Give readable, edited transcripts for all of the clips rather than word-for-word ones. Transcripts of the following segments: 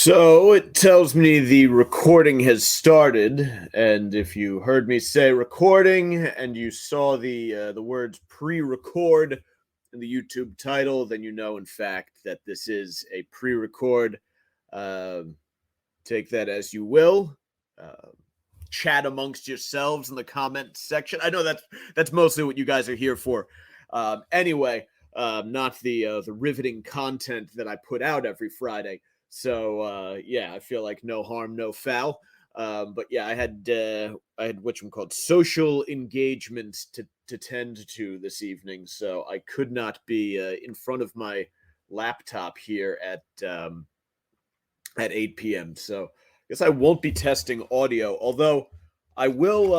So it tells me the recording has started, and if you heard me say recording and you saw the words pre-record in the YouTube title, then you know, in fact, that this is a pre-record. Take that as you will. Chat amongst yourselves in the comment section. I know that's mostly what you guys are here for. Anyway, not the riveting content that I put out every Friday. So yeah, I feel like no harm, no foul. But yeah, I had called social engagements to tend to this evening, so I could not be in front of my laptop here at 8 p.m. So I guess I won't be testing audio, although I will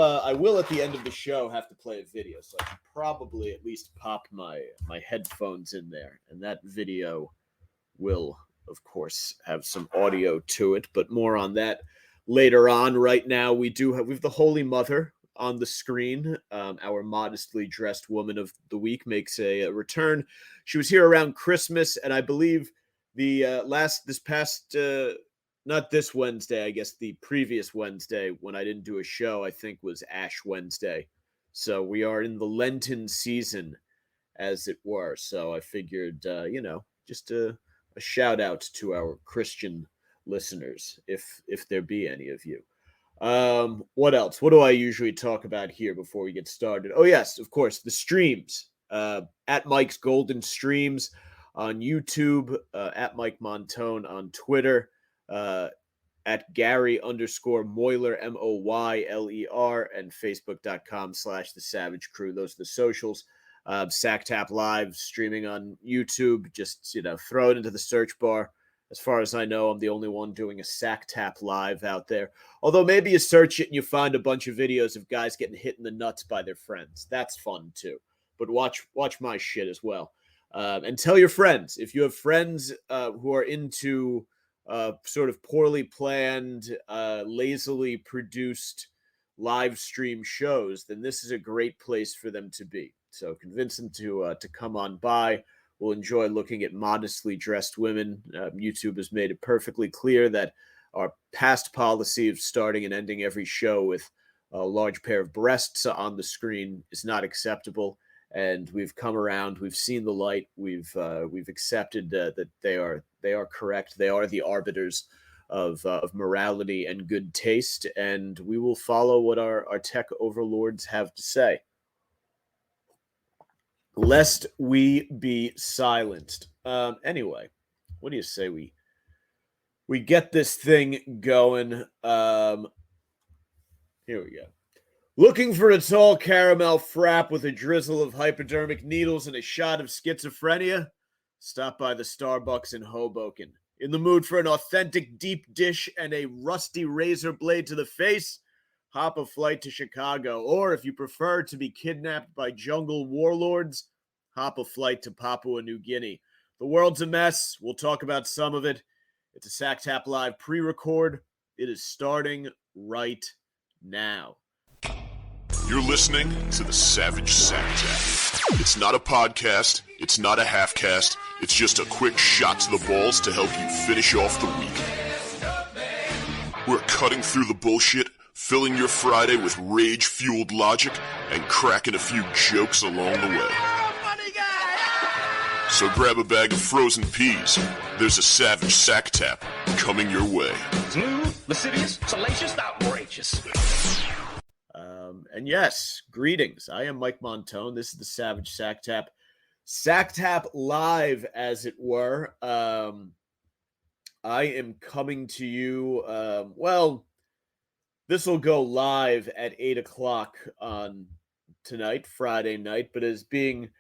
at the end of the show have to play a video, so I can probably at least pop my headphones in there, and that video will, of course, have some audio to it, but more on that later on. Right now, we have the Holy Mother on the screen. Our modestly dressed woman of the week makes a return. She was here around Christmas, and I believe not this Wednesday, I guess the previous Wednesday when I didn't do a show, I think was Ash Wednesday. So we are in the Lenten season, as it were. So I figured, just a shout out to our Christian listeners, if there be any of you. What else? What do I usually talk about here before we get started? Oh yes, of course, the streams. At Mike's Golden Streams on YouTube, at Mike Montone on Twitter, at Gary_Moyler, MOYLER, and Facebook.com/The Savage Crew. Those are the socials. SacTap Live streaming on YouTube. Just, throw it into the search bar. As far as I know, I'm the only one doing a SacTap Live out there. Although maybe you search it and you find a bunch of videos of guys getting hit in the nuts by their friends. That's fun too. But watch my shit as well. And tell your friends. If you have friends who are into sort of poorly planned, lazily produced live stream shows, then this is a great place for them to be. So convince them to come on by. We'll enjoy looking at modestly dressed women. YouTube has made it perfectly clear that our past policy of starting and ending every show with a large pair of breasts on the screen is not acceptable. And we've come around. We've seen the light. We've accepted that they are correct. They are the arbiters of morality and good taste, and we will follow what our tech overlords have to say, lest we be silenced. Anyway, what do you say we get this thing going? Here we go. Looking for a tall caramel frap with a drizzle of hypodermic needles and a shot of schizophrenia? Stop by the Starbucks in Hoboken. In the mood for an authentic deep dish and a rusty razor blade to the face? Hop a flight to Chicago. Or if you prefer to be kidnapped by jungle warlords, hop a flight to Papua New Guinea. The world's a mess. We'll talk about some of it. It's a SacTap Live pre-record. It is starting right now. You're listening to the Savage SacTap. It's not a podcast. It's not a half-cast. It's just a quick shot to the balls to help you finish off the week. We're cutting through the bullshit, filling your Friday with rage-fueled logic, and cracking a few jokes along the way. So grab a bag of frozen peas. There's a Savage SacTap coming your way. Smooth, lascivious, salacious, outrageous. And yes, greetings. I am Mike Montone. This is the Savage SacTap. SacTap Live, as it were. I am coming to you, this will go live at 8 o'clock on tonight, Friday night, but it's being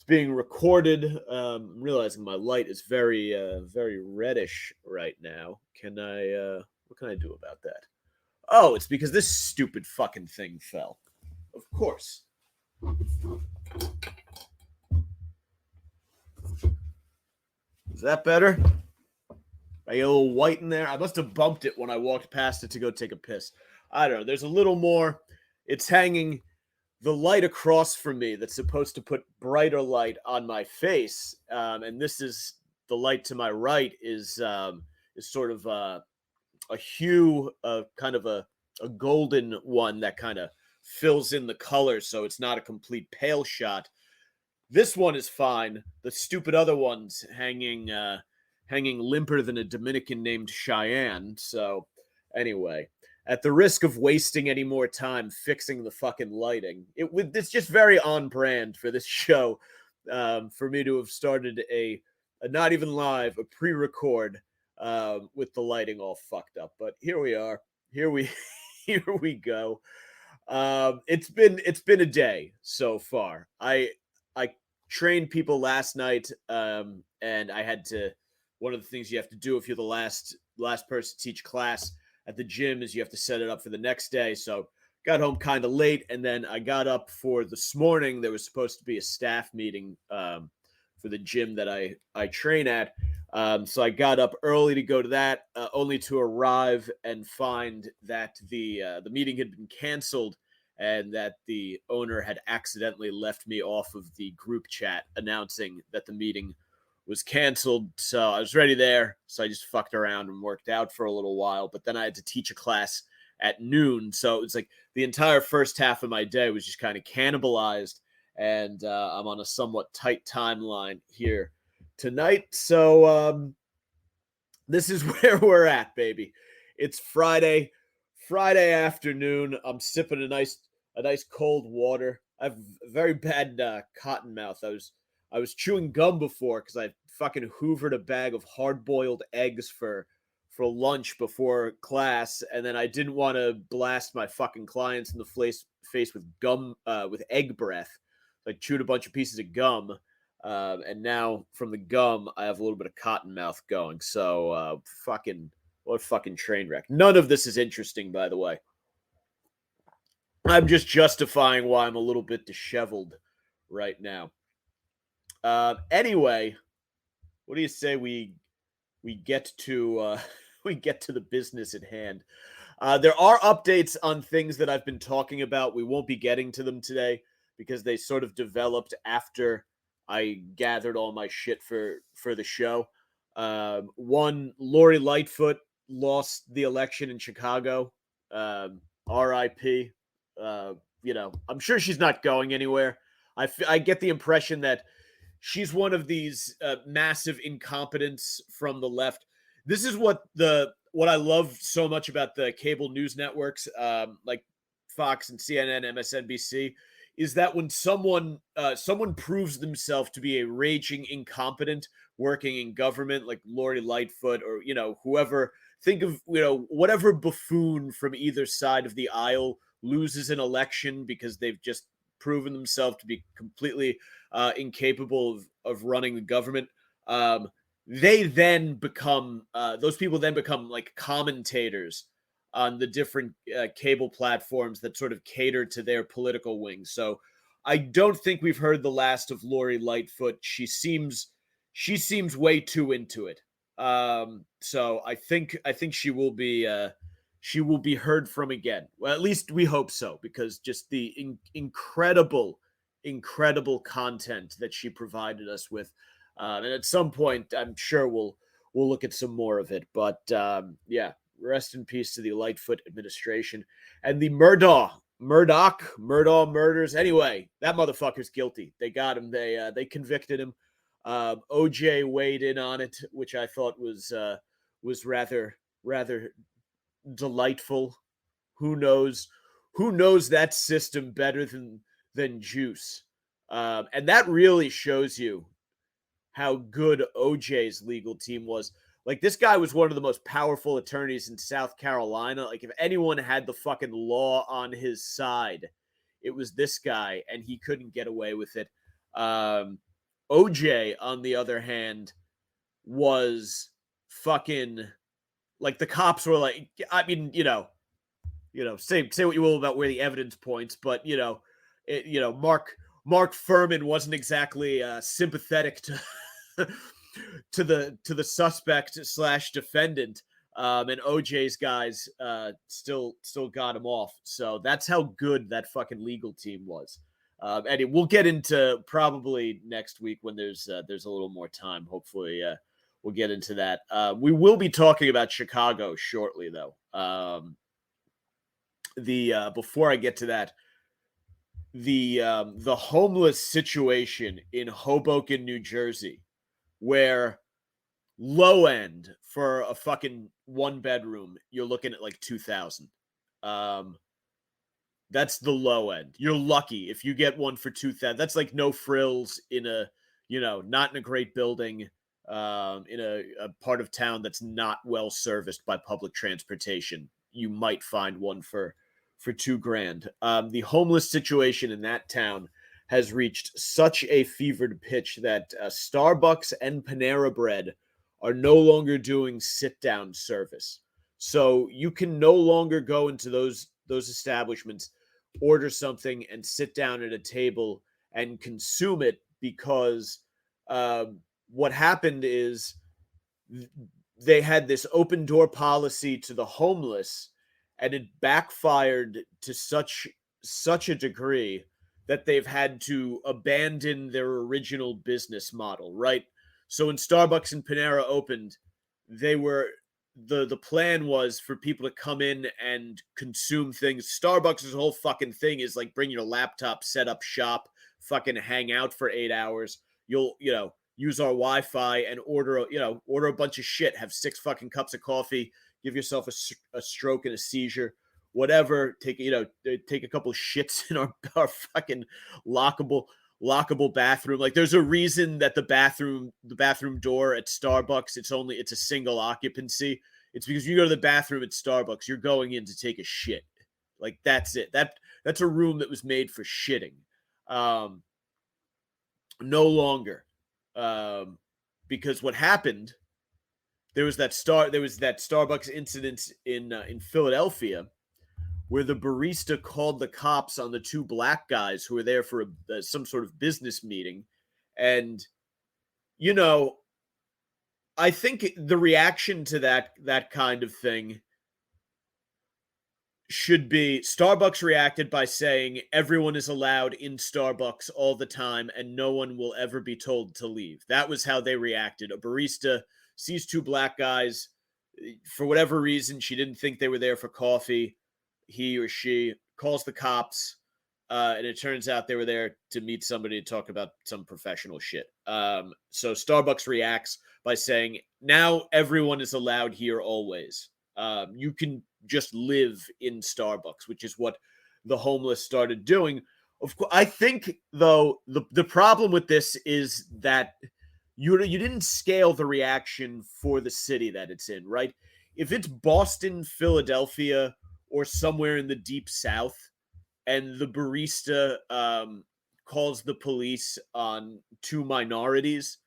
recorded. I'm realizing my light is very reddish right now. What can I do about that? Oh, it's because this stupid fucking thing fell. Of course. Is that better? I get a little white in there. I must have bumped it when I walked past it to go take a piss. I don't know. There's a little more. It's hanging the light across from me that's supposed to put brighter light on my face. And this is the light to my right is sort of a hue, kind of a golden one that kind of fills in the color, so it's not a complete pale shot. This one is fine. The stupid other one's hanging limper than a Dominican named Cheyenne. So anyway, at the risk of wasting any more time fixing the fucking lighting, it's just very on brand for this show, for me to have started a not even live, a pre-record, with the lighting all fucked up. But here we are. Here we go. It's been a day so far. I trained people last night, and I had to. One of the things you have to do if you're the last person to teach class at the gym is you have to set it up for the next day. So got home kind of late, and then I got up for this morning. There was supposed to be a staff meeting for the gym that I train at. So I got up early to go to that, only to arrive and find that the meeting had been canceled, and that the owner had accidentally left me off of the group chat announcing that the meeting was canceled. So I was ready there. So I just fucked around and worked out for a little while. But then I had to teach a class at noon. So it was like the entire first half of my day was just kind of cannibalized. And I'm on a somewhat tight timeline here tonight. So this is where we're at, baby. It's Friday afternoon. I'm sipping a nice cold water. I have very bad cotton mouth. I was chewing gum before because I fucking hoovered a bag of hard-boiled eggs for lunch before class, and then I didn't want to blast my fucking clients in the face with gum, with egg breath. So I chewed a bunch of pieces of gum, and now from the gum I have a little bit of cotton mouth going. So what a fucking train wreck. None of this is interesting, by the way. I'm just justifying why I'm a little bit disheveled right now. Anyway, what do you say we get to the business at hand? There are updates on things that I've been talking about. We won't be getting to them today because they sort of developed after I gathered all my shit for the show. One, Lori Lightfoot lost the election in Chicago. R.I.P. I'm sure she's not going anywhere. I get the impression that she's one of these massive incompetents from the left. This is what I love so much about the cable news networks, like Fox and CNN, MSNBC, is that when someone proves themselves to be a raging incompetent working in government, like Lori Lightfoot or whoever, think of whatever buffoon from either side of the aisle loses an election because they've just proven themselves to be completely incapable of running the government. They then become those people then become like commentators on the different cable platforms that sort of cater to their political wings. So I don't think we've heard the last of Lori Lightfoot. She seems way too into it. So I think she will be heard from again. Well, at least we hope so, because just the incredible content that she provided us with. And at some point, I'm sure we'll look at some more of it. But yeah, rest in peace to the Lightfoot administration and the Murdaugh murders. Anyway, that motherfucker's guilty. They got him. They convicted him. OJ weighed in on it, which I thought was rather delightful. Who knows that system better than Juice? And that really shows you how good OJ's legal team was. Like, this guy was one of the most powerful attorneys in South Carolina. Like, if anyone had the fucking law on his side, it was this guy, and he couldn't get away with it. OJ, on the other hand, was fucking, like, the cops were like, I mean, say what you will about where the evidence points, but Mark Furman wasn't exactly sympathetic to to the suspect / defendant, and OJ's guys still got him off. So that's how good that fucking legal team was. And we'll get into probably next week when there's a little more time. Hopefully we'll get into that. We will be talking about Chicago shortly, though. Before I get to that, the homeless situation in Hoboken, New Jersey, where low end for a fucking 1-bedroom, you're looking at like 2,000. That's the low end. You're lucky if you get one for 2,000. That's like no frills in a, not in a great building, in a part of town that's not well serviced by public transportation. You might find one for $2,000. The homeless situation in that town has reached such a fevered pitch that Starbucks and Panera Bread are no longer doing sit-down service. So you can no longer go into those establishments, order something, and sit down at a table and consume it, because what happened is they had this open door policy to the homeless, and it backfired to such a degree that they've had to abandon their original business model, right? So when Starbucks and Panera opened, they were the plan was for people to come in and consume things. Starbucks' whole fucking thing is like, bring your laptop, set up shop, fucking hang out for 8 hours. You'll, use our Wi-Fi and order a bunch of shit, have 6 fucking cups of coffee, give yourself a stroke and a seizure, whatever. Take a couple shits in our fucking lockable bathroom. Like, there's a reason that the bathroom door at Starbucks, it's a single occupancy. It's because you go to the bathroom at Starbucks, you're going in to take a shit. Like, that's it. That's a room that was made for shitting. No longer. Because what happened, there was that Starbucks incident in Philadelphia, where the barista called the cops on the 2 black guys who were there for some sort of business meeting. And, I think the reaction to that kind of thing should be, Starbucks reacted by saying everyone is allowed in Starbucks all the time and no one will ever be told to leave. That was how they reacted. A barista sees 2 black guys. For whatever reason, she didn't think they were there for coffee. He or she calls the cops, and it turns out they were there to meet somebody to talk about some professional shit. So Starbucks reacts by saying, now everyone is allowed here always. You can just live in Starbucks, which is what the homeless started doing. Of course, I think, though, the problem with this is that you didn't scale the reaction for the city that it's in, right? If it's Boston, Philadelphia, or somewhere in the deep South, and the barista calls the police on 2 minorities,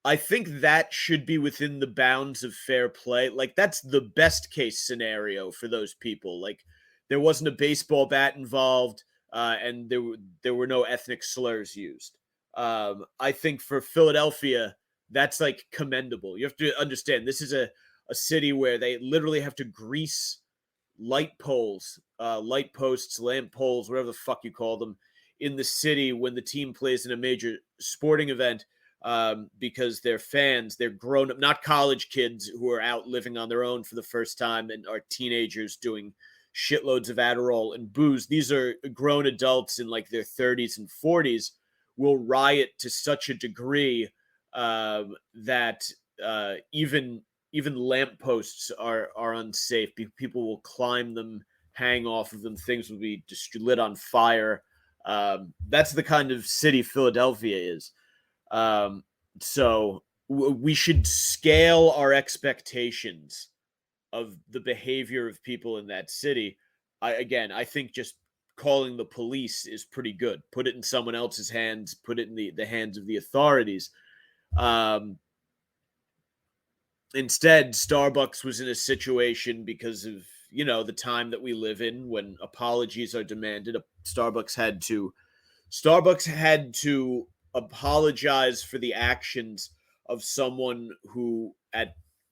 I think that should be within the bounds of fair play. Like, that's the best case scenario for those people. Like, there wasn't a baseball bat involved, and there were no ethnic slurs used. I think for Philadelphia, that's like commendable. You have to understand, this is a city where they literally have to grease light posts, lamp poles, whatever the fuck you call them, in the city when the team plays in a major sporting event. Because they're fans, they're grown up, not college kids who are out living on their own for the first time and are teenagers doing shitloads of Adderall and booze. These are grown adults in like their 30s and 40s will riot to such a degree that even lampposts are unsafe. People will climb them, hang off of them. Things will be just lit on fire. That's the kind of city Philadelphia is. So we should scale our expectations of the behavior of people in that city. I think just calling the police is pretty good. Put it in someone else's hands, put it in the hands of the authorities. Instead, Starbucks was in a situation because of, the time that we live in when apologies are demanded. Starbucks had to apologize for the actions of someone who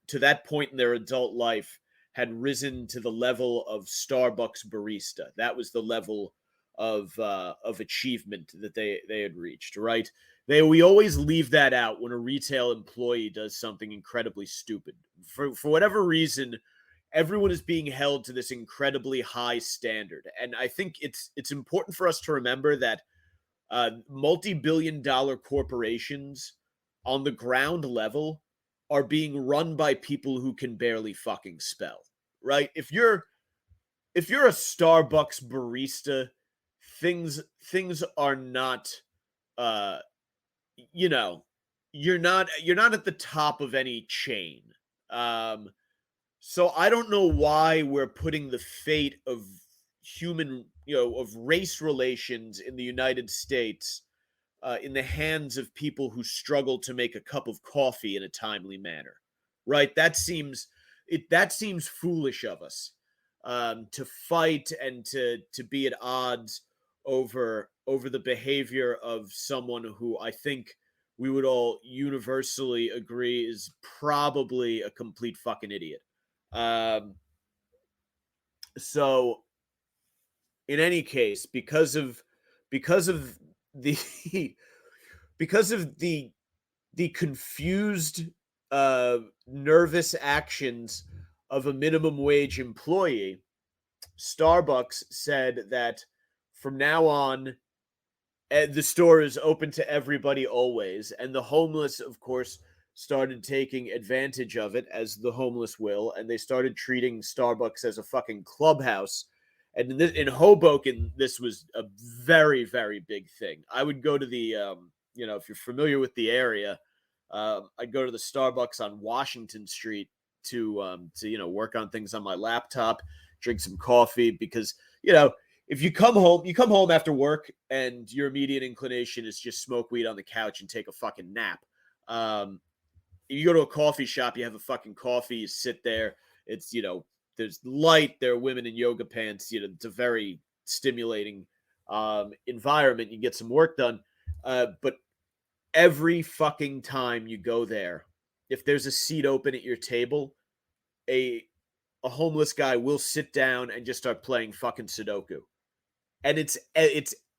to that point in their adult life had risen to the level of Starbucks barista. That was the level of achievement that they had reached, right? We always leave that out when a retail employee does something incredibly stupid. For whatever reason, everyone is being held to this incredibly high standard. And I think it's important for us to remember that multi-billion-dollar corporations on the ground level are being run by people who can barely fucking spell, right? If you're a Starbucks barista, things are not uh you know, you're not at the top of any chain. Um so I don't know why we're putting the fate of human, of race relations in the United States in the hands of people who struggle to make a cup of coffee in a timely manner, right? That seems foolish of us, to fight and to be at odds over the behavior of someone who I think we would all universally agree is probably a complete fucking idiot. Um, so in any case, because of the because of the confused, nervous actions of a minimum wage employee, Starbucks said that from now on, the store is open to everybody always. And the homeless, of course, started taking advantage of it, as the homeless will. And they started treating Starbucks as a fucking clubhouse. And in Hoboken, this was a very, very big thing. I would go to if you're familiar with the area, I'd go to the Starbucks on Washington Street to work on things on my laptop, drink some coffee, because if you come home after work and your immediate inclination is just smoke weed on the couch and take a fucking nap. You go to a coffee shop, you have a fucking coffee, you sit there. It's there's light, there are women in yoga pants. It's a very stimulating environment. You get some work done, but every fucking time you go there, if there's a seat open at your table, a homeless guy will sit down and just start playing fucking Sudoku. And it's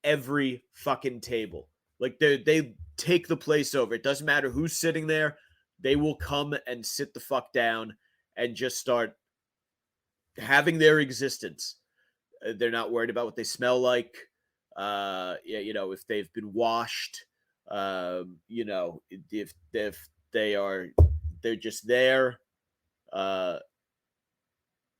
every fucking table. Like they take the place over. It doesn't matter who's sitting there. They will come and sit the fuck down and just start having their existence. They're not worried about what they smell like. If they've been washed. If they're just there.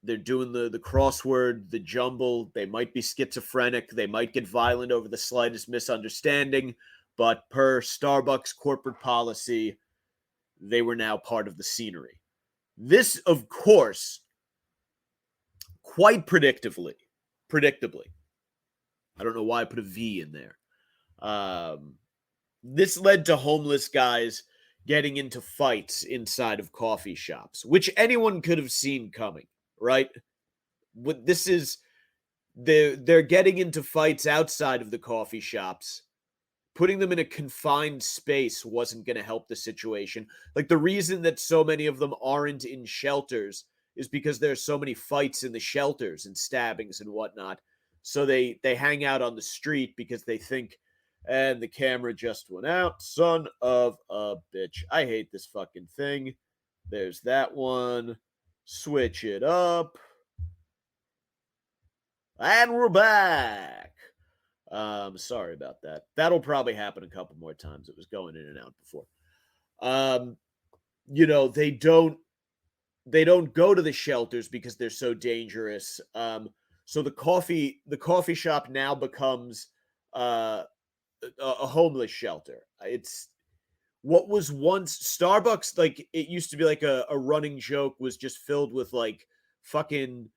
They're doing the crossword, the jumble. They might be schizophrenic. They might get violent over the slightest misunderstanding. But per Starbucks corporate policy, they were now part of the scenery. This, of course, quite predictably, I don't know why I put a V in there. This led to homeless guys getting into fights inside of coffee shops, which anyone could have seen coming, right? What this is, they're getting into fights outside of the coffee shops. Putting them in a confined space wasn't going to help the situation. Like, the reason that so many of them aren't in shelters is because there's so many fights in the shelters and stabbings and whatnot. So they hang out on the street because they think, and the camera just went out. Son of a bitch. I hate this fucking thing. There's that one. Switch it up. And we're back. Sorry about that. That'll probably happen a couple more times. It was going in and out before. They don't go to the shelters because they're so dangerous. So the coffee shop now becomes a homeless shelter. It's what was once Starbucks, like, it used to be like a running joke, was just filled with like fucking,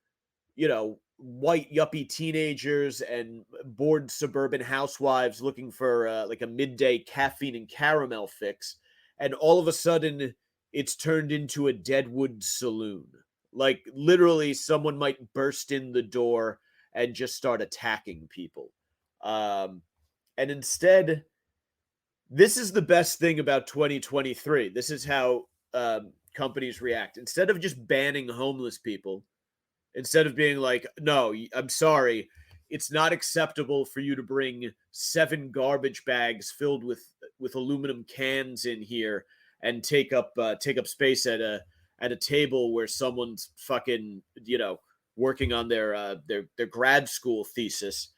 white yuppie teenagers and bored suburban housewives looking for like a midday caffeine and caramel fix. And all of a sudden, it's turned into a Deadwood saloon. Like, literally, someone might burst in the door and just start attacking people. And instead, this is the best thing about 2023. This is how companies react. Instead of just banning homeless people, instead of being like, no, I'm sorry, it's not acceptable for you to bring 7 garbage bags filled with aluminum cans in here and take up space at a table where someone's fucking, working on their grad school thesis.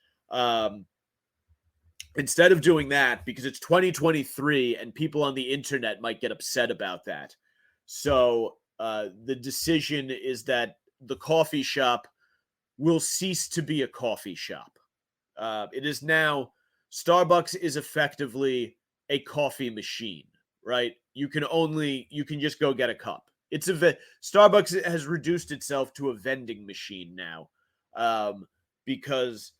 Instead of doing that, because it's 2023 and people on the internet might get upset about that. So the decision is that the coffee shop will cease to be a coffee shop. It is now, Starbucks is effectively a coffee machine, right? You can just go get a cup. Starbucks has reduced itself to a vending machine now, because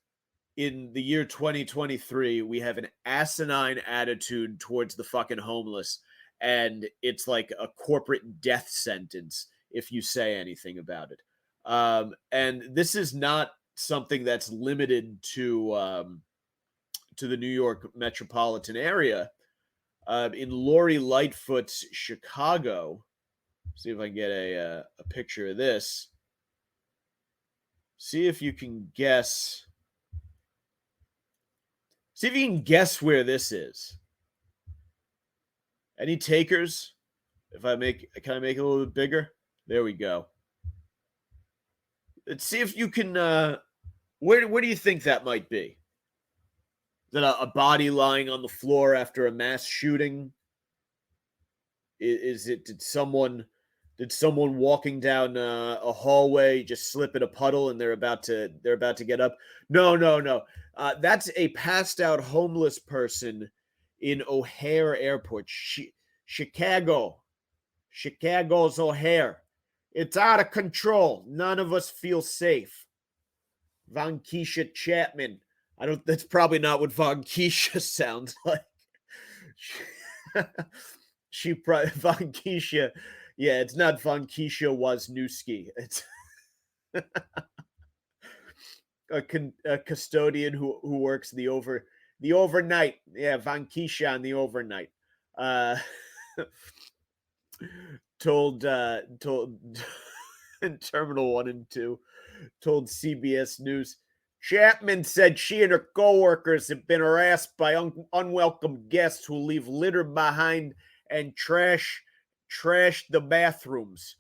in the year 2023, we have an asinine attitude towards the fucking homeless, and it's like a corporate death sentence if you say anything about it. And this is not something that's limited to the New York metropolitan area. In Lori Lightfoot's Chicago, see if I can get a picture of this. See if you can guess. See if you can guess where this is. Any takers? Can I make it a little bit bigger? There we go. Let's see if you can. Where do you think that might be? Is that a body lying on the floor after a mass shooting? Did someone walking down a hallway just slip in a puddle and they're about to get up? No. That's a passed out homeless person in O'Hare Airport, Chicago's O'Hare. It's out of control. None of us feel safe. Von Keisha Chapman. That's probably not what Von Keisha sounds like. Von Keisha. Yeah, it's not Von Keisha Wisniewski. It's a custodian who works the overnight. Yeah, Von Keisha on the overnight. Told in Terminal 1 and 2, told CBS News, Chapman said she and her co-workers have been harassed by unwelcome guests who leave litter behind and trash the bathrooms.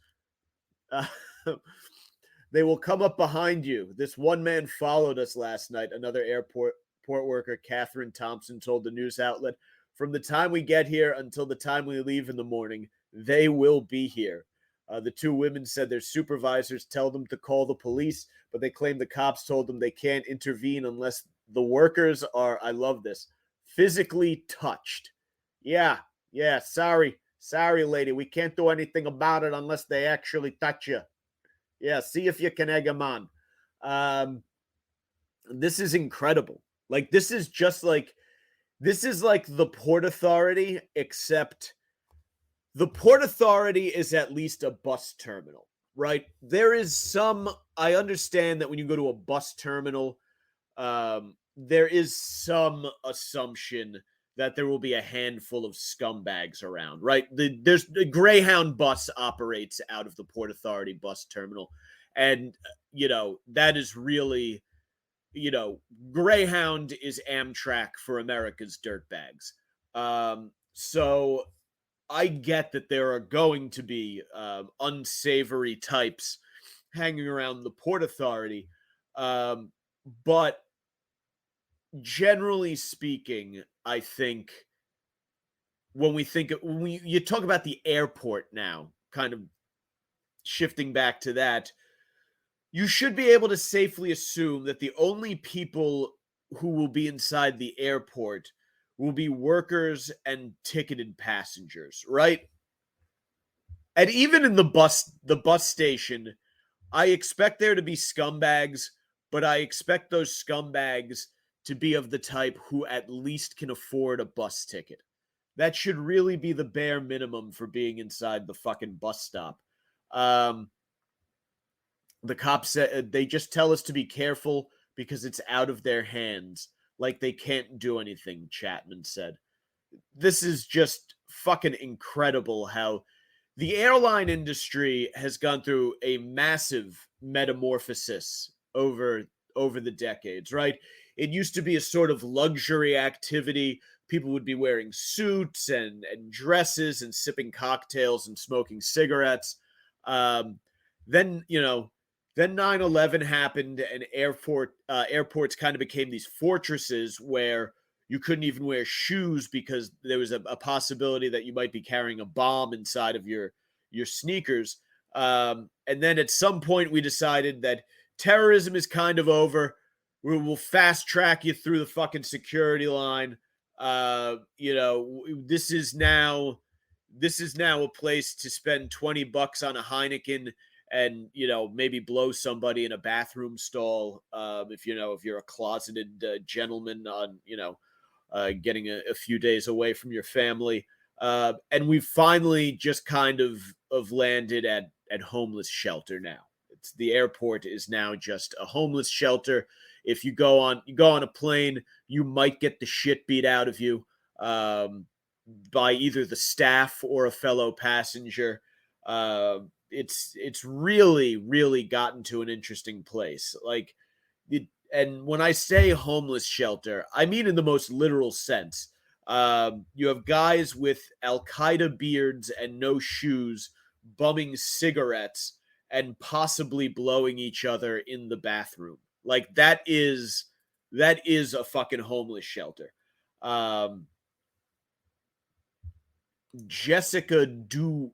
They will come up behind you. This one man followed us last night, another airport worker, Catherine Thompson, told the news outlet. From the time we get here until the time we leave in the morning, they will be here. The 2 women said their supervisors tell them to call the police, but they claim the cops told them they can't intervene unless the workers are, I love this, physically touched. Yeah, sorry, lady. We can't do anything about it unless they actually touch you. Yeah, see if you can egg them on. This is incredible. Like, this is like the Port Authority, except the Port Authority is at least a bus terminal, right? I understand that when you go to a bus terminal, there is some assumption that there will be a handful of scumbags around, right? The Greyhound bus operates out of the Port Authority bus terminal. And, that is really, Greyhound is Amtrak for America's dirtbags. So I get that there are going to be unsavory types hanging around the Port Authority. But generally speaking, I think when you talk about the airport now, kind of shifting back to that, you should be able to safely assume that the only people who will be inside the airport will be workers and ticketed passengers, right? And even in the bus station, I expect there to be scumbags, but I expect those scumbags to be of the type who at least can afford a bus ticket. That should really be the bare minimum for being inside the fucking bus stop. The cops said they just tell us to be careful because it's out of their hands. Like they can't do anything, Chapman said. This is just fucking incredible how the airline industry has gone through a massive metamorphosis over over the decades, right? It used to be a sort of luxury activity. People would be wearing suits and dresses and sipping cocktails and smoking cigarettes. Um, then, then 9/11 happened, and airports kind of became these fortresses where you couldn't even wear shoes because there was a possibility that you might be carrying a bomb inside of your sneakers. And then at some point we decided that terrorism is kind of over. We'll fast track you through the fucking security line. This is now a place to spend $20 on a Heineken and maybe blow somebody in a bathroom stall. If you're a closeted gentleman on getting a few days away from your family. And we've finally just kind of landed at homeless shelter now. The airport is now just a homeless shelter. If you go on a plane, you might get the shit beat out of you by either the staff or a fellow passenger. It's really, really gotten to an interesting place. And when I say homeless shelter, I mean in the most literal sense. You have guys with Al-Qaeda beards and no shoes bumming cigarettes and possibly blowing each other in the bathroom. Like that is a fucking homeless shelter. Jessica Dubar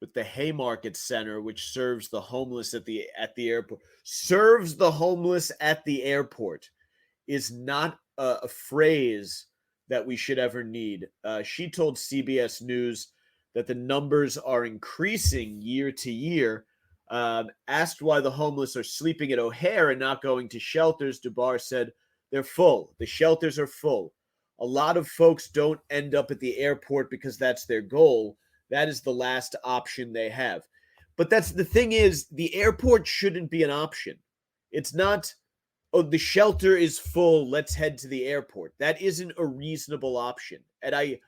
with the Haymarket Center, which serves the homeless at the airport. Serves the homeless at the airport is not a phrase that we should ever need. She told CBS News that the numbers are increasing year to year. Asked why the homeless are sleeping at O'Hare and not going to shelters, Dubar said, they're full. The shelters are full. A lot of folks don't end up at the airport because that's their goal. That is the last option they have. But that's the thing is, the airport shouldn't be an option. It's not, oh, the shelter is full, let's head to the airport. That isn't a reasonable option. And I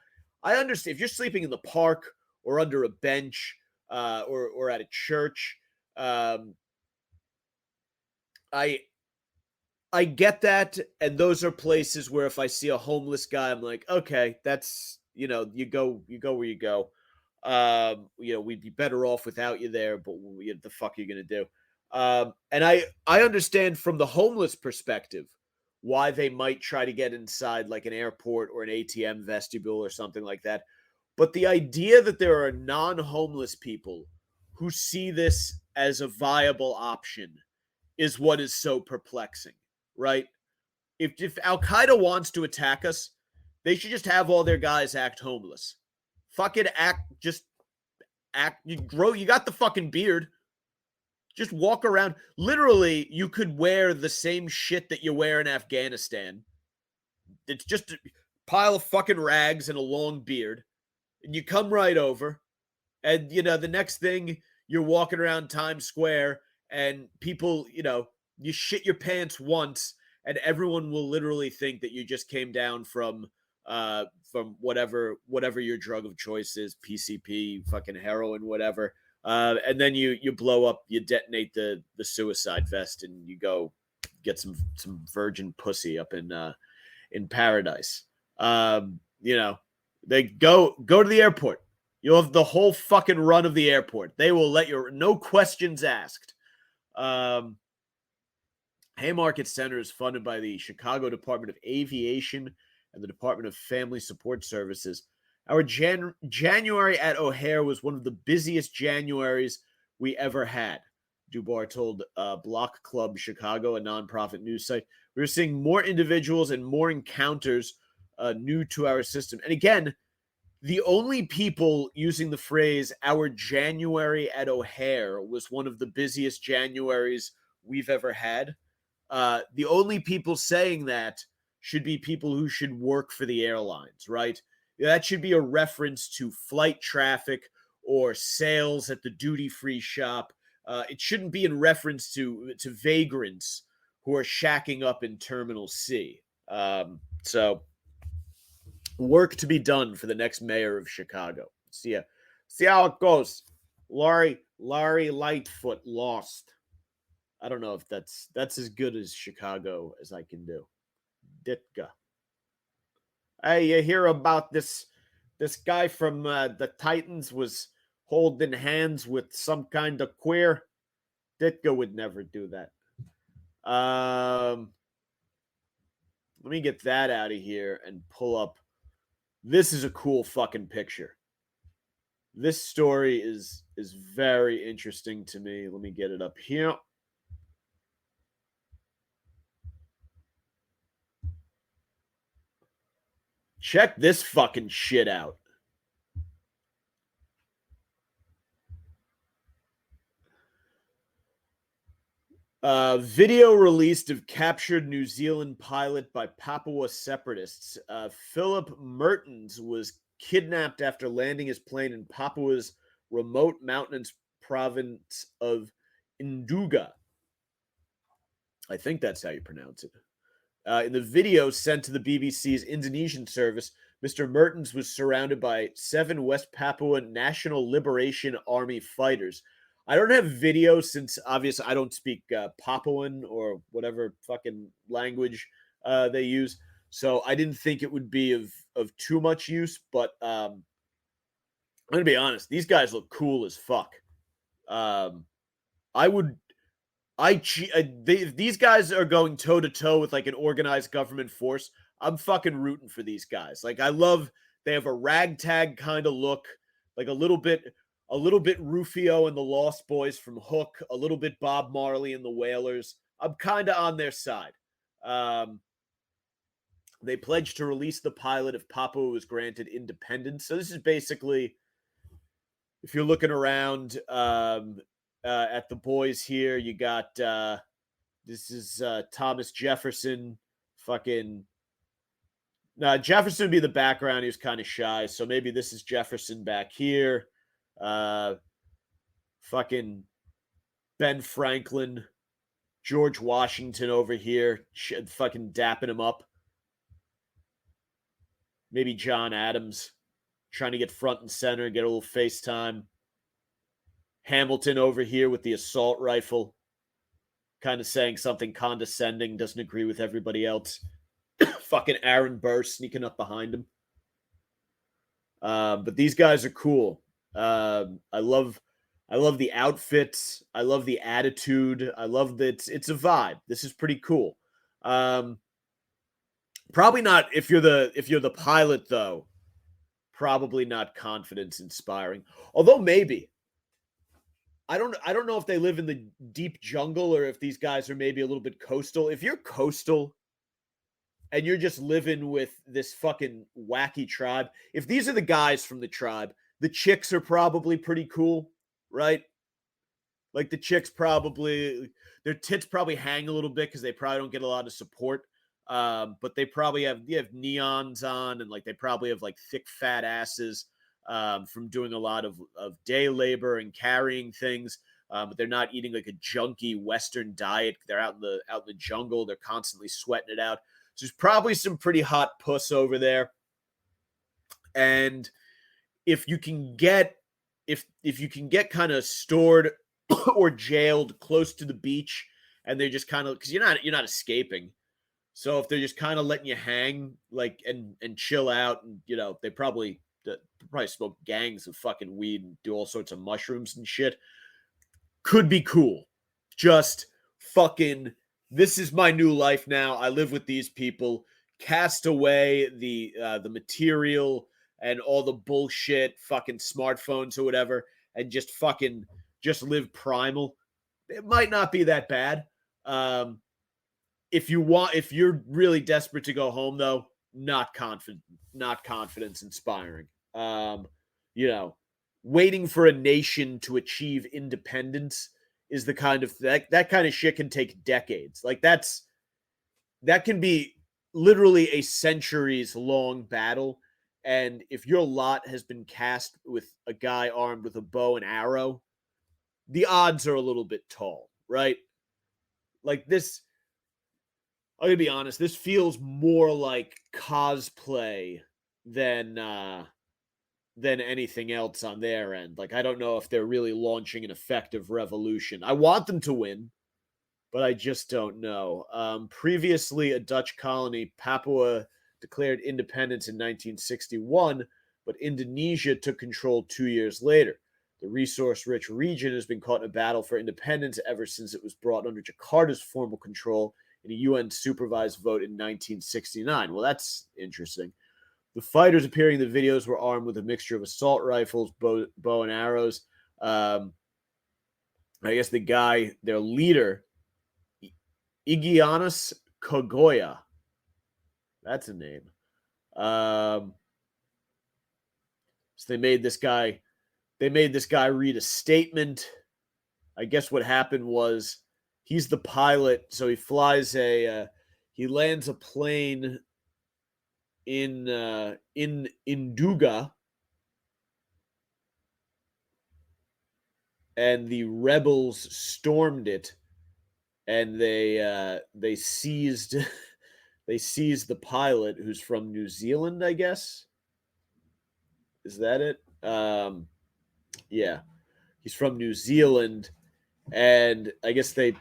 understand if you're sleeping in the park or under a bench or at a church, I get that, and those are places where if I see a homeless guy, I'm like, okay, that's you go where you go. We'd be better off without you there, but what the fuck are you gonna do? And I understand from the homeless perspective why they might try to get inside like an airport or an ATM vestibule or something like that. But the idea that there are non-homeless people who see this as a viable option is what is so perplexing, right? If Al-Qaeda wants to attack us, they should just have all their guys act homeless. Fucking act. You got the fucking beard. Just walk around. Literally, you could wear the same shit that you wear in Afghanistan. It's just a pile of fucking rags and a long beard. And you come right over. And, the next thing, you're walking around Times Square and people, you shit your pants once and everyone will literally think that you just came down from whatever your drug of choice is, PCP, fucking heroin, whatever. And then you blow up, you detonate the suicide vest and you go get some virgin pussy up in paradise. They go to the airport. You'll have the whole fucking run of the airport. They will let you, no questions asked. Haymarket Center is funded by the Chicago Department of Aviation and the Department of Family Support Services. Our January at O'Hare was one of the busiest Januaries we ever had, Dubar told Block Club Chicago, a nonprofit news site. We were seeing more individuals and more encounters new to our system. And again, the only people using the phrase "our January at O'Hare was one of the busiest Januaries we've ever had." The only people saying that should be people who should work for the airlines, right? That should be a reference to flight traffic or sales at the duty-free shop. It shouldn't be in reference to vagrants who are shacking up in Terminal C. So work to be done for the next mayor of Chicago. See how it goes. Laurie Lightfoot lost. I don't know if that's as good as Chicago as I can do. Ditka. Hey, you hear about this guy from the Titans was holding hands with some kind of queer? Ditka would never do that. Let me get that out of here and pull up. This is a cool fucking picture. This story is very interesting to me. Let me get it up here. Check this fucking shit out. Video released of captured New Zealand pilot by Papua separatists. Philip Mertens was kidnapped after landing his plane in Papua's remote mountainous province of Induga. I think that's how you pronounce it. In the video sent to the BBC's Indonesian service, Mr. Mertens was surrounded by 7 West Papua National Liberation Army fighters. I don't have video since, obviously, I don't speak Papuan or whatever fucking language they use. So I didn't think it would be of too much use. But I'm going to be honest. These guys look cool as fuck. These guys are going toe to toe with like an organized government force. I'm fucking rooting for these guys. Like, I love, they have a ragtag kind of look, like a little bit Rufio and the Lost Boys from Hook, a little bit Bob Marley and the Wailers. I'm kind of on their side. They pledged to release the pilot if Papua was granted independence. So this is basically, if you're looking around at the boys here, you got this is Thomas Jefferson. Fucking Jefferson would be the background. He was kind of shy, so maybe this is Jefferson back here. Fucking Ben Franklin, George Washington over here, fucking dapping him up. Maybe John Adams, trying to get front and center, get a little FaceTime. Hamilton over here with the assault rifle, kind of saying something condescending, doesn't agree with everybody else. Fucking Aaron Burr sneaking up behind him. But these guys are cool. I love the outfits. I love the attitude. I love that it's a vibe. This is pretty cool. Probably not if you're the pilot though. Probably not confidence inspiring. Although maybe. I don't know if they live in the deep jungle or if these guys are maybe a little bit coastal. If you're coastal and you're just living with this fucking wacky tribe, if these are the guys from the tribe, the chicks are probably pretty cool, right? Like the chicks probably, their tits probably hang a little bit because they probably don't get a lot of support. But they probably have neons on, and like they probably have like thick fat asses from doing a lot of day labor and carrying things. But they're not eating like a junky Western diet. They're out in the jungle. They're constantly sweating it out. So there's probably some pretty hot puss over there. And if you can get kind of stored or jailed close to the beach, and they're just kind of, because you're not escaping. So if they're just kind of letting you hang, like, and chill out, and they probably smoke gangs of fucking weed and do all sorts of mushrooms and shit, could be cool. Just fucking, this is my new life now. I live with these people. Cast away the material and all the bullshit, fucking smartphones or whatever, and just live primal. It might not be that bad. If you're really desperate to go home, though, not confidence inspiring. Waiting for a nation to achieve independence is the kind of that kind of shit can take decades. Like that can be literally a centuries long battle. And if your lot has been cast with a guy armed with a bow and arrow, the odds are a little bit tall, right? Like this, I'm gonna be honest, this feels more like cosplay than anything else on their end. Like, I don't know if they're really launching an effective revolution. I want them to win. but I just don't know. Previously, a Dutch colony, Papua declared independence in 1961, but Indonesia took control 2 years later. The resource-rich region has been caught in a battle for independence ever since it was brought under Jakarta's formal control in a UN-supervised vote in 1969. Well, that's interesting. The fighters appearing in the videos were armed with a mixture of assault rifles, bow and arrows. I guess the guy, their leader, Igiannis Kogoya. That's a name. So they made this guy read a statement. I guess what happened was he's the pilot, so he lands a plane in Induga, and the rebels stormed it, and they seized the pilot, who's from New Zealand, I guess. Is that it? Yeah, he's from New Zealand, and I guess they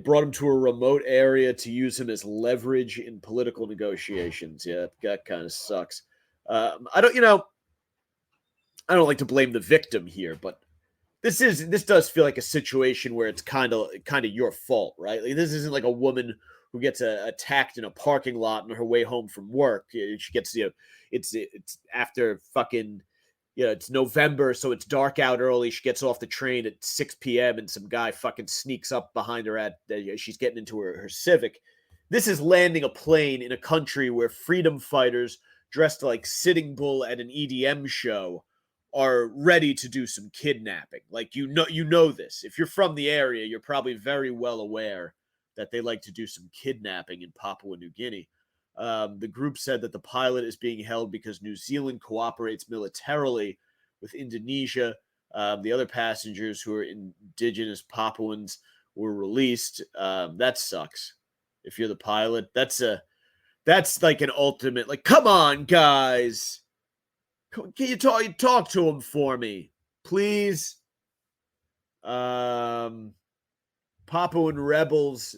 brought him to a remote area to use him as leverage in political negotiations. Yeah, that kind of sucks. I don't like to blame the victim here, but this does feel like a situation where it's kind of your fault, right? Like, this isn't like a woman who gets attacked in a parking lot on her way home from work. She gets, it's after fucking, it's November, so it's dark out early. She gets off the train at 6 p.m. and some guy fucking sneaks up behind her she's getting into her Civic. This is landing a plane in a country where freedom fighters dressed like Sitting Bull at an EDM show are ready to do some kidnapping. Like, you know this. If you're from the area, you're probably very well aware that they like to do some kidnapping in Papua New Guinea. The group said that the pilot is being held because New Zealand cooperates militarily with Indonesia. The other passengers, who are indigenous Papuans, were released. That sucks. If you're the pilot, that's like an ultimate, like, come on, guys. Can you talk to him for me, please? Papuan rebels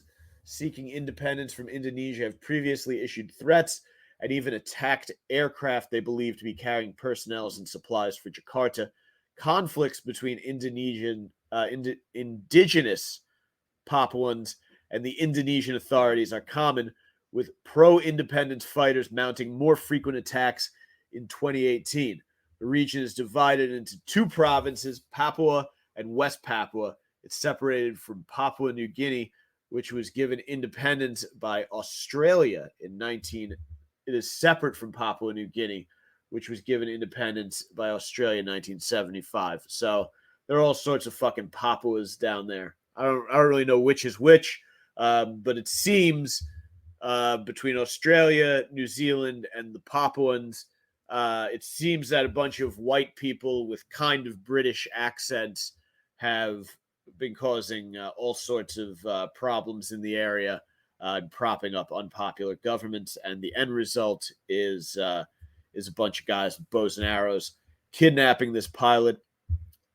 seeking independence from Indonesia have previously issued threats and even attacked aircraft they believe to be carrying personnel and supplies for Jakarta. Conflicts between indigenous Papuans and the Indonesian authorities are common, with pro-independence fighters mounting more frequent attacks in 2018. The region is divided into two provinces, Papua and West Papua. It's separated from Papua New Guinea, which was given independence by Australia in It is separate from Papua New Guinea, which was given independence by Australia in 1975. So there are all sorts of fucking Papuas down there. I don't really know which is which, but it seems between Australia, New Zealand, and the Papuans, it seems that a bunch of white people with kind of British accents have been causing all sorts of problems in the area, propping up unpopular governments, and the end result is a bunch of guys with bows and arrows kidnapping this pilot.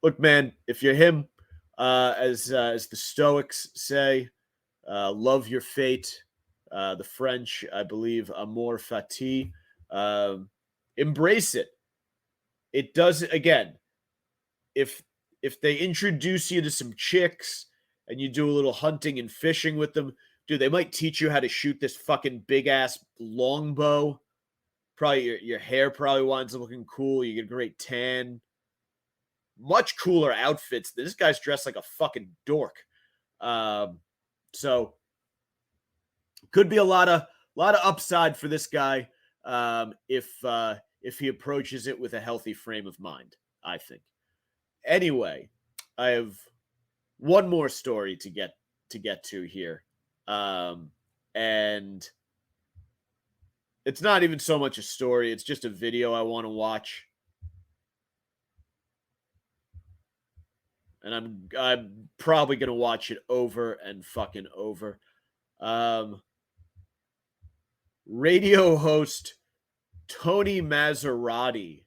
Look, man, if you're him, as the Stoics say, love your fate. The French, I believe, amor fati. Embrace it. It does, again, if they introduce you to some chicks and you do a little hunting and fishing with them, dude, they might teach you how to shoot this fucking big ass longbow. Probably your hair probably winds up looking cool. You get a great tan. Much cooler outfits. This guy's dressed like a fucking dork. So could be a lot of upside for this guy if he approaches it with a healthy frame of mind, I think. Anyway, I have one more story to get to here. And it's not even so much a story, it's just a video I want to watch. And I'm probably going to watch it over and fucking over. Radio host Tony Maserati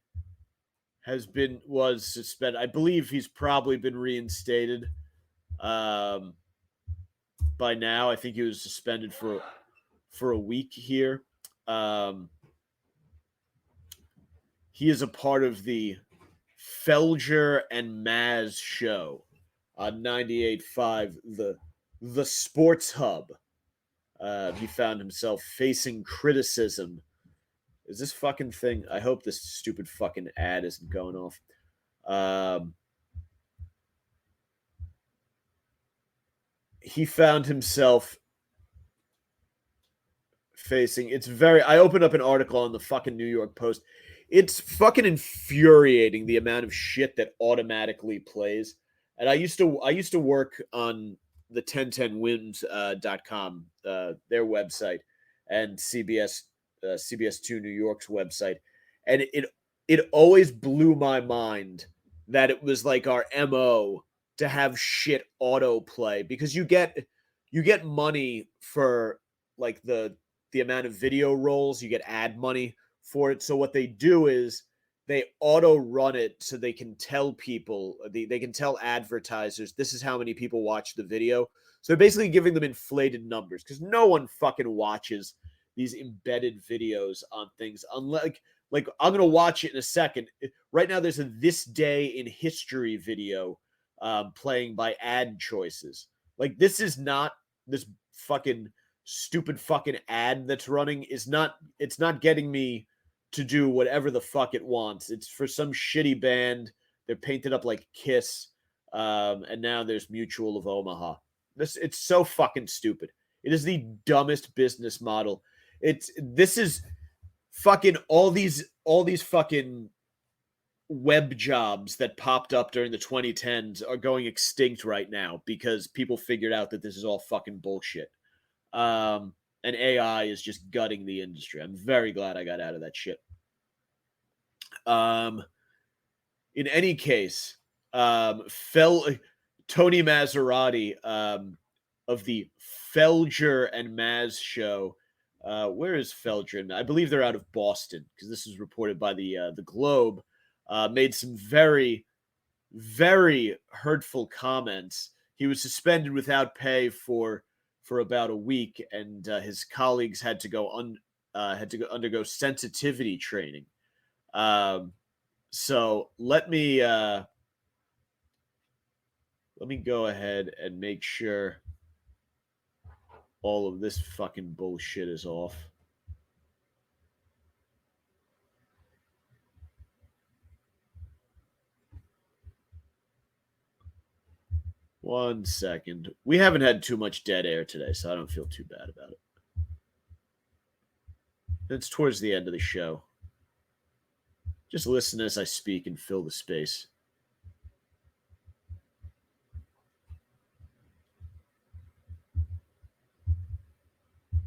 was suspended. I believe he's probably been reinstated. by now. I think he was suspended for a week here. He is a part of the Felger and Maz show on 98.5, the Sports Hub. He found himself facing criticism. Is this fucking thing? I hope this stupid fucking ad isn't going off. He found himself facing. I opened up an article on the fucking New York Post. It's fucking infuriating the amount of shit that automatically plays. And I used to work on the 1010wins.com, their website, and CBS2 New York's website. And it always blew my mind that it was like our MO to have shit autoplay, because you get money for like the amount of video rolls, you get ad money for it. So what they do is they auto run it so they can tell people, they can tell advertisers, this is how many people watch the video. So they're basically giving them inflated numbers, because no one fucking watches these embedded videos on things. Unlike, like I'm going to watch it in a second. Right now there's a This Day in History video playing by ad choices. Like, this is not, this fucking stupid fucking ad that's running it's not getting me to do whatever the fuck it wants. It's for some shitty band. They're painted up like Kiss. And now there's Mutual of Omaha. It's so fucking stupid. It is the dumbest business model. This is fucking all these fucking web jobs that popped up during the 2010s are going extinct right now because people figured out that this is all fucking bullshit. And AI is just gutting the industry. I'm very glad I got out of that shit. In any case, Tony Maserati of the Felger and Maz show. Where is Felger? I believe they're out of Boston, because this was reported by the Globe. Made some very, very hurtful comments. He was suspended without pay for about a week, and his colleagues had to undergo sensitivity training. So let me go ahead and make sure all of this fucking bullshit is off. One second. We haven't had too much dead air today, so I don't feel too bad about it. It's towards the end of the show. Just listen as I speak and fill the space.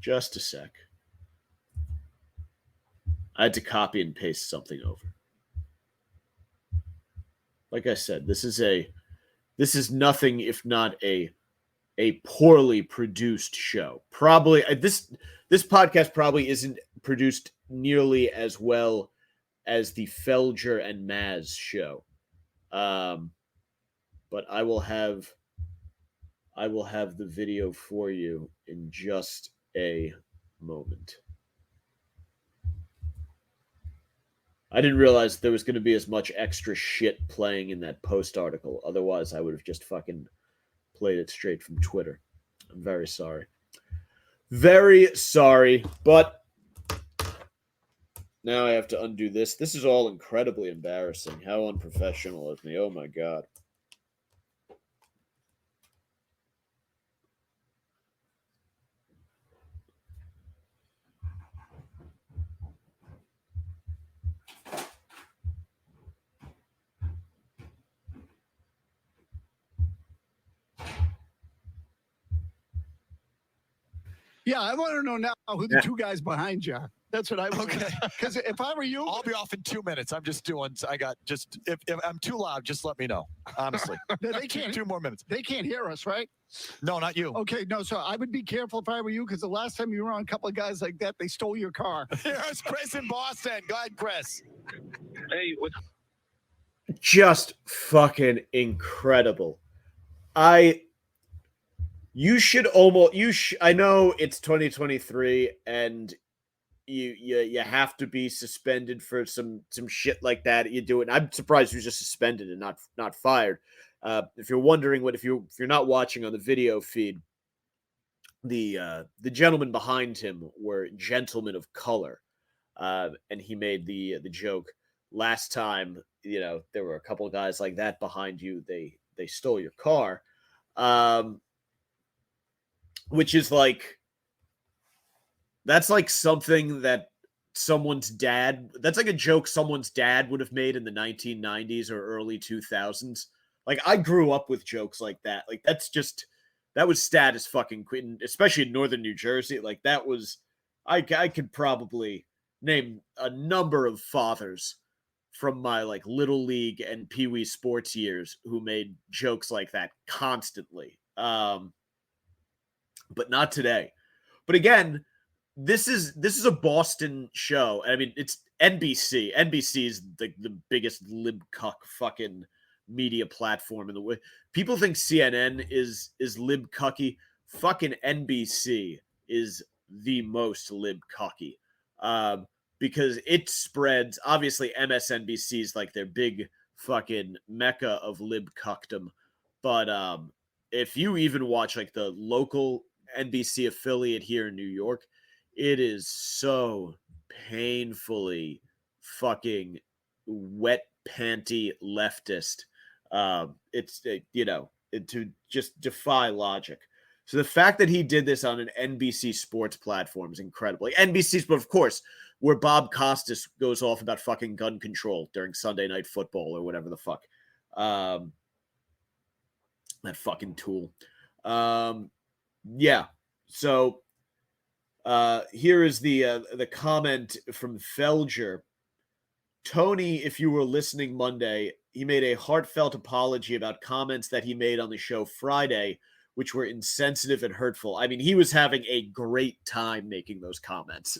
Just a sec. I had to copy and paste something over. Like I said, this is nothing if not a poorly produced show. Probably this podcast probably isn't produced nearly as well as the Felger and Maz show. But I will have the video for you in just a moment. I didn't realize there was going to be as much extra shit playing in that Post article. Otherwise, I would have just fucking played it straight from Twitter. I'm very sorry. Very sorry, but now I have to undo this. This is all incredibly embarrassing. How unprofessional of me. Oh my God. Yeah, I want to know now who the two guys behind you are. That's what I want. Okay. Because if I were you, I'll be off in 2 minutes. I'm just doing. If I'm too loud, just let me know. Honestly, they can't. 2 more minutes. They can't hear us, right? No, not you. Okay, no. So I would be careful if I were you, because the last time you were on a couple of guys like that, they stole your car. Here's Chris in Boston. Go ahead, Chris. Hey, Just fucking incredible. You should almost I know it's 2023 and you have to be suspended for some shit like that. You do it. And I'm surprised he was just suspended and not fired. If you're wondering if you're not watching on the video feed, the gentlemen behind him were gentlemen of color, and he made the joke last time. There were a couple of guys like that behind you. They stole your car, which is like that's like something that that's like a joke someone's dad would have made in the 1990s or early 2000s. Like I grew up with jokes like that. Like that was status fucking queen, especially in northern New Jersey. Like that was, I could probably name a number of fathers from my like little league and Pee Wee sports years who made jokes like that constantly. But not today. But again, this is a Boston show. I mean, it's NBC. NBC is the biggest libcuck fucking media platform in the way. People think CNN is libcucky. Fucking NBC is the most libcucky. Because it spreads. Obviously, MSNBC is like their big fucking mecca of libcuckdom. But if you even watch like the local NBC affiliate here in New York, it is so painfully fucking wet panty leftist. It's to just defy logic. So the fact that he did this on an NBC sports platform is incredible. Like NBC, but of course, where Bob Costas goes off about fucking gun control during Sunday Night Football or whatever the fuck. That fucking tool. Yeah. So here is the comment from Felger. Tony, if you were listening Monday, he made a heartfelt apology about comments that he made on the show Friday, which were insensitive and hurtful. I mean, he was having a great time making those comments.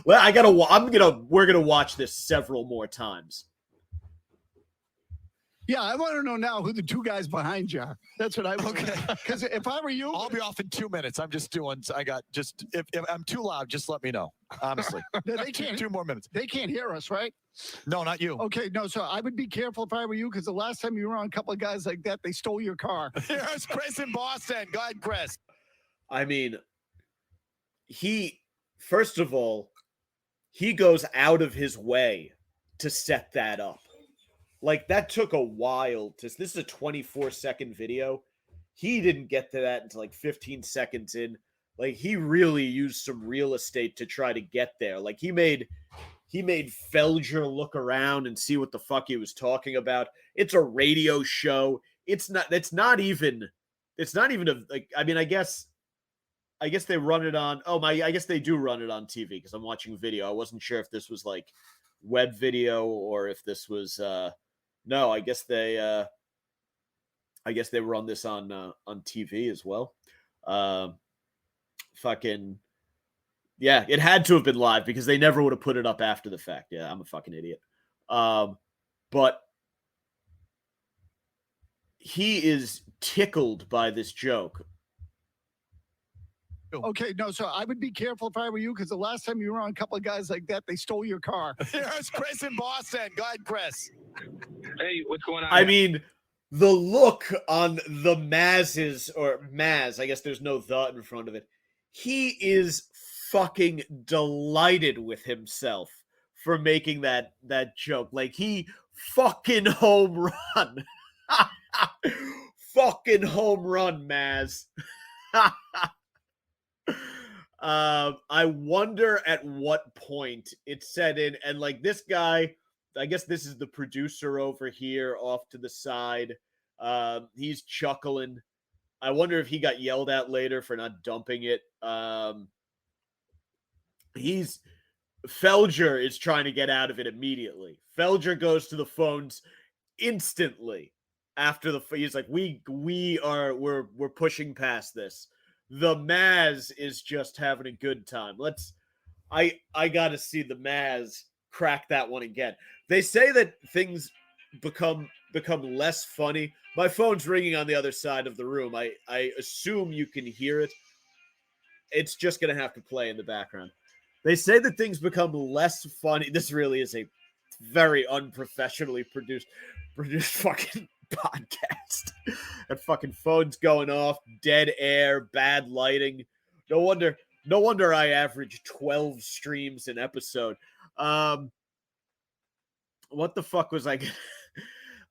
Well, we're gonna watch this several more times. Yeah, I want to know now who the two guys behind you are. That's what I want. Okay. Because if I were you, I'll be off in 2 minutes. I'm just doing. If I'm too loud, just let me know. Honestly, they can't. 2 more minutes. They can't hear us, right? No, not you. Okay, no. So I would be careful if I were you, because the last time you were on a couple of guys like that, they stole your car. Here's Chris in Boston. Go ahead, Chris. I mean, first of all, he goes out of his way to set that up. Like, that took a while. This is a 24-second video. He didn't get to that until like 15 seconds in. Like, he really used some real estate to try to get there. Like, he made Felger look around and see what the fuck he was talking about. It's a radio show. It's not even I mean, I guess they run it on. I guess they do run it on TV because I'm watching video. I wasn't sure if this was like web video or if this was no, I guess they run this on TV as well. Fucking yeah, it had to have been live because they never would have put it up after the fact. Yeah, I'm a fucking idiot. But he is tickled by this joke. Okay, no, so I would be careful if I were you, because the last time you were on a couple of guys like that, they stole your car. Here's Chris in Boston. Go ahead, Chris. Hey, what's going on? I mean, the look on the Maz, I guess there's no the in front of it. He is fucking delighted with himself for making that joke. Like, he fucking home run. Fucking home run, Maz. I wonder at what point it set in, and like this guy, I guess this is the producer over here off to the side. He's chuckling. I wonder if he got yelled at later for not dumping it. Felger is trying to get out of it immediately. Felger goes to the phones instantly after he's like, we're pushing past this. The Maz is just having a good time. I gotta see the Maz crack that one again. They say that things become less funny. My phone's ringing on the other side of the room. I assume you can hear it. It's just going to have to play in the background. They say that things become less funny. This really is a very unprofessionally produced fucking podcast. That fucking phone's going off, dead air, bad lighting. No wonder I average 12 streams an episode. What the fuck was I gonna...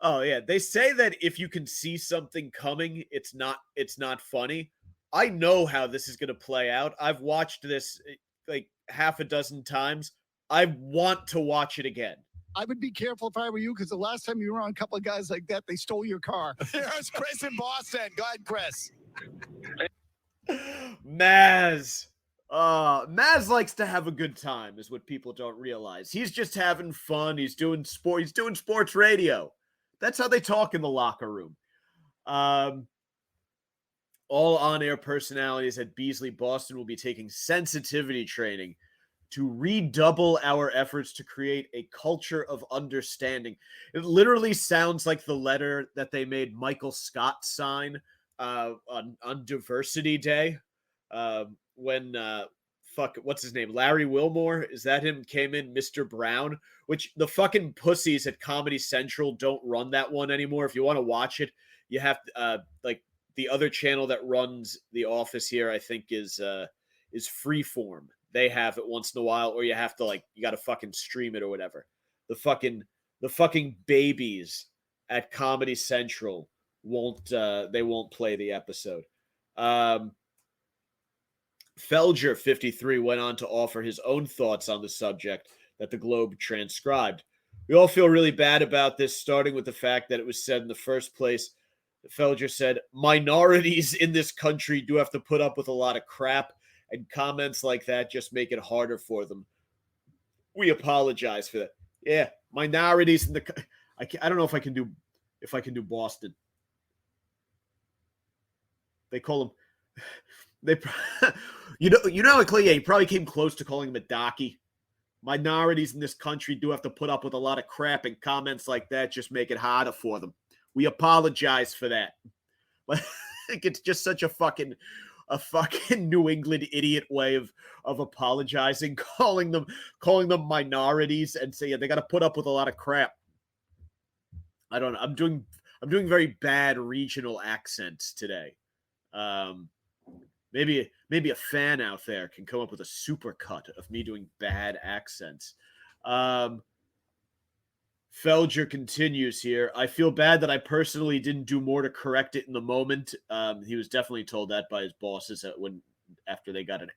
Oh yeah, they say that if you can see something coming, it's not funny. I know how this is going to play out. I've watched this like half a dozen times. I want to watch it again. I would be careful if I were you, because the last time you were on a couple of guys like that, they stole your car. Here's Chris in Boston. Go ahead, Chris. Maz. Maz likes to have a good time, is what people don't realize. He's just having fun. He's doing sports radio. That's how they talk in the locker room. All on-air personalities at Beasley Boston will be taking sensitivity training to redouble our efforts to create a culture of understanding. It literally sounds like the letter that they made Michael Scott sign on Diversity Day when what's his name? Larry Wilmore? Is that him? Came in Mr. Brown, which the fucking pussies at Comedy Central don't run that one anymore. If you want to watch it, you have to like the other channel that runs The Office here, I think is Freeform. They have it once in a while, or you have to you got to fucking stream it or whatever. The fucking babies at Comedy Central won't play the episode. Felger 53 went on to offer his own thoughts on the subject that the Globe transcribed. We all feel really bad about this, starting with the fact that it was said in the first place. Felger said, minorities in this country do have to put up with a lot of crap, and comments like that just make it harder for them. We apologize for that. Yeah, minorities in the... I don't know if I can do Boston. They call him... you know, Clay, he probably came close to calling him a docky. Minorities in this country do have to put up with a lot of crap, and comments like that just make it harder for them. We apologize for that. Like, it's just such a fucking New England idiot way of apologizing, calling them minorities, and say they got to put up with a lot of crap. I don't know. I'm doing very bad regional accents today. Maybe a fan out there can come up with a supercut of me doing bad accents. Felger continues here. I feel bad that I personally didn't do more to correct it in the moment. He was definitely told that by his bosses after they got an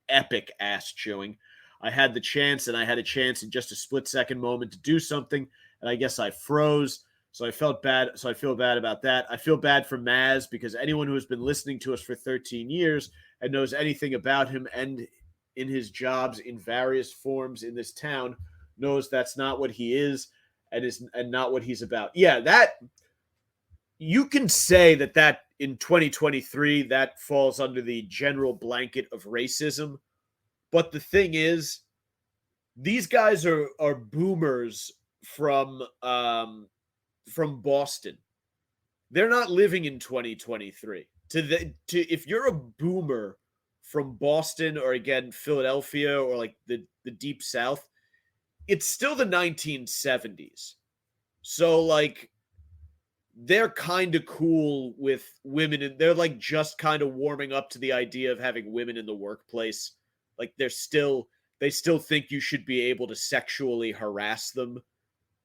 epic ass chewing. I had the chance, and I had a chance in just a split-second moment to do something, and I guess I froze. So I felt bad. So I feel bad about that. I feel bad for Maz, because anyone who has been listening to us for 13 years and knows anything about him and in his jobs in various forms in this town knows that's not what he is and not what he's about. Yeah, that you can say that in 2023 that falls under the general blanket of racism. But the thing is, these guys are boomers from Boston. They're not living in 2023. If you're a boomer from Boston or again Philadelphia or like the deep South, it's still the 1970s. So like they're kind of cool with women, and they're like just kind of warming up to the idea of having women in the workplace. Like they still think you should be able to sexually harass them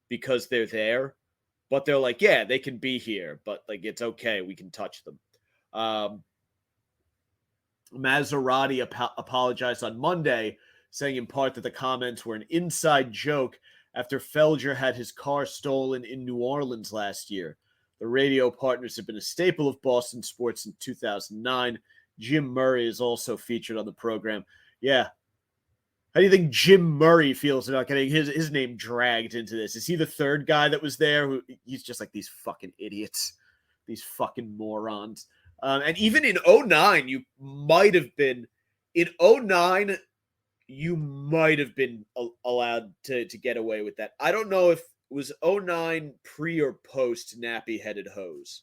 because they're there. But they're like, yeah, they can be here, but like it's okay, we can touch them. Maserati apologized on Monday, saying in part that the comments were an inside joke after Felger had his car stolen in New Orleans last year. The radio partners have been a staple of Boston sports since 2009. Jim Murray is also featured on the program. Yeah. How do you think Jim Murray feels about getting his name dragged into this? Is he the third guy that was there? He's just like these fucking idiots, these fucking morons. And even in 2009, you might have been allowed to get away with that. I don't know if it was 2009 pre or post nappy-headed hose.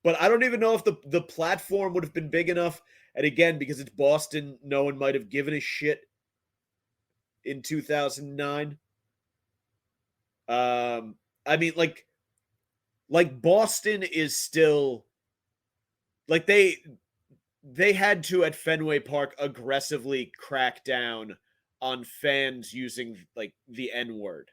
But I don't even know if the platform would have been big enough. And again, because it's Boston, no one might have given a shit in 2009. I mean, like Boston is still like they had to at Fenway Park aggressively crack down on fans using like the N-word.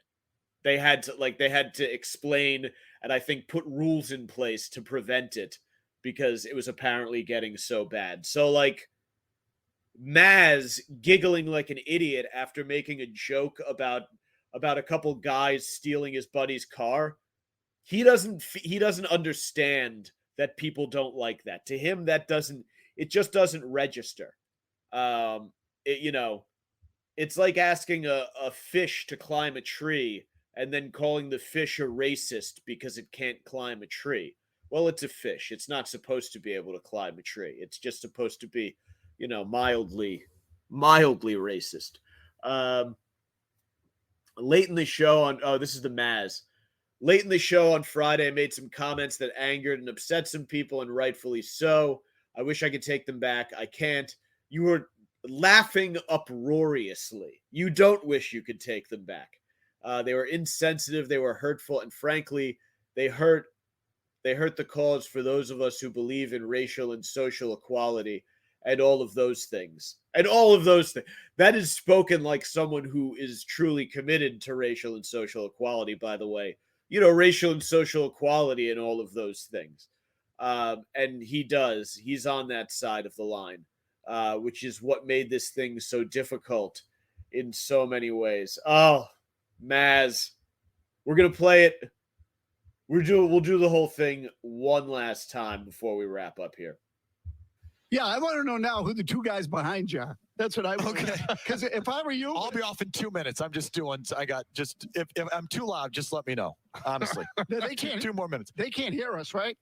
They had to explain and I think put rules in place to prevent it because it was apparently getting so bad. So like Maz giggling like an idiot after making a joke about a couple guys stealing his buddy's car. He doesn't understand that people don't like that. To him, it just doesn't register. You know, it's like asking a fish to climb a tree and then calling the fish a racist because it can't climb a tree. Well, it's a fish. It's not supposed to be able to climb a tree. It's just supposed to be, mildly racist. Late in the show this is the Maz. Late in the show on Friday, I made some comments that angered and upset some people, and rightfully so. I wish I could take them back. I can't. You were laughing uproariously. You don't wish you could take them back. They were insensitive. They were hurtful, and frankly, they hurt the cause for those of us who believe in racial and social equality and all of those things. That is spoken like someone who is truly committed to racial and social equality, by the way. Racial and social equality and all of those things. And he's on that side of the line, which is what made this thing so difficult in so many ways. Oh, Maz, we're going to play it. We'll do the whole thing one last time before we wrap up here. Yeah, I want to know now who the two guys behind you. That's what I want. Okay. Because if I were you, I'll be off in 2 minutes. If I'm too loud, just let me know. Honestly. they can't. 2 more minutes. They can't hear us, right?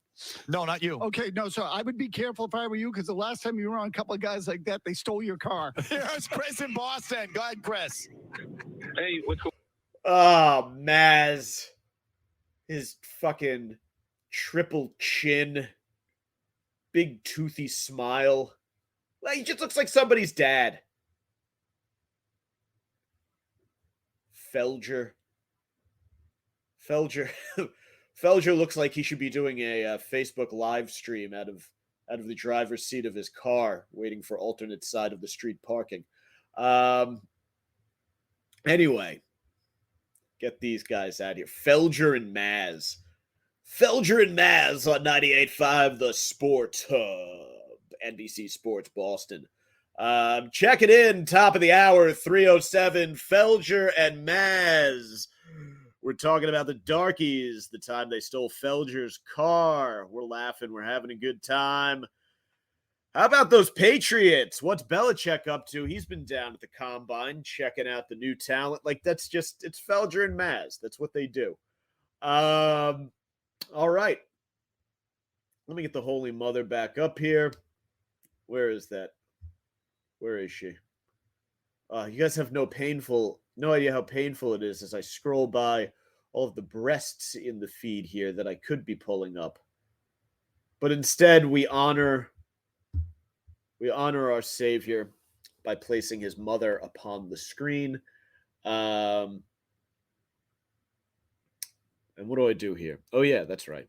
No, not you. Okay, no. So I would be careful if I were you, because the last time you were on a couple of guys like that, they stole your car. Here's Chris in Boston. Go ahead, Chris. Hey, what's going Oh, Maz. His fucking triple chin. Big toothy smile. Like, he just looks like somebody's dad. Felger looks like he should be doing a Facebook live stream out of the driver's seat of his car, waiting for alternate side of the street parking. Anyway, get these guys out here. Felger and Maz on 98.5 The Sports Hub, NBC Sports Boston. Check it in, top of the hour, 3:07, Felger and Maz. We're talking about the darkies, the time they stole Felger's car. We're laughing, we're having a good time. How about those Patriots? What's Belichick up to? He's been down at the Combine, checking out the new talent. Like, it's Felger and Maz. That's what they do. All right. Let me get the Holy Mother back up here. Where is that? Where is she? You guys have no idea how painful it is as I scroll by all of the breasts in the feed here that I could be pulling up. But instead, we honor our Savior by placing his mother upon the screen. And what do I do here? Oh, yeah, that's right.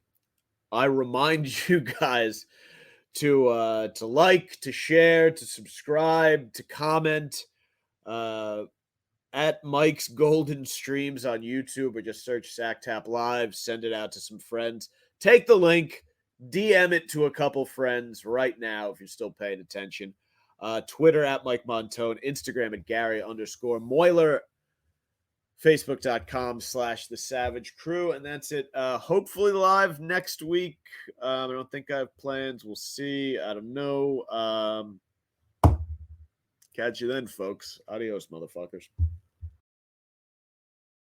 I remind you guys to like, to share, to subscribe, to comment at Mike's Golden Streams on YouTube, or just search SackTap Live, send it out to some friends. Take the link, DM it to a couple friends right now if you're still paying attention. Twitter at Mike Montone, Instagram at Gary_Moiler, Facebook.com/The Savage Crew, and that's it. Hopefully live next week. I don't think I have plans. We'll see. I don't know. Catch you then, folks. Adios, motherfuckers.